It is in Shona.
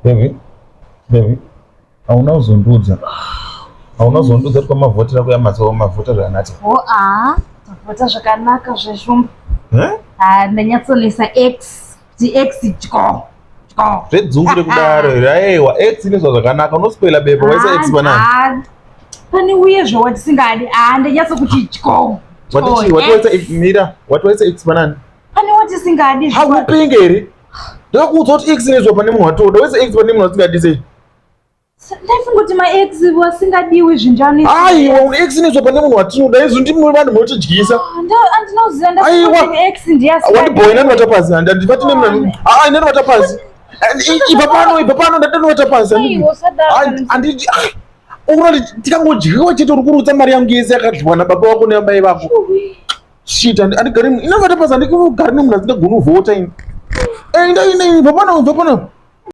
Baby, hauna kuzondudza kuti kwamavhotera kuya mavhota zvakanati. Tavhota zvakanaka zveshumba. Ndanyatsonesa X kuti X dyo. Zvedzungire kudaro here. Aiwa, X inezva zvakanaka. Unoswela bebe waisa X banani. Pane uye zvawatisingadi. Ndanyatsokuti dyo. Wati waisa X banani. Pane watisingadi. Hakupinge here. Ndakakuudza kuti X inezva pane munhu watoda. Waisa X pane munhu asingadi sei? Ndaifunga kuti ma-X wasingadiwi zvinjani. Aiwa, X inezva pane munhu watinoda. Izvo ndimwe vanhu munotidyisa. Andinoziva ndakuti X ndiyasingadi. Wandibhoya nani watapazi. Handifati nemuna. Nani watapazi. Ipa pano ndatani watapazi. Handiti. Unoti tikangodyiwa chete uri kurutsa mari yangu yese yakadyiwa nababa wako neamai vako. Shit, andigari ina watapazi andikugari nemunhu asingagoni kuvhota ini. Ipa pano.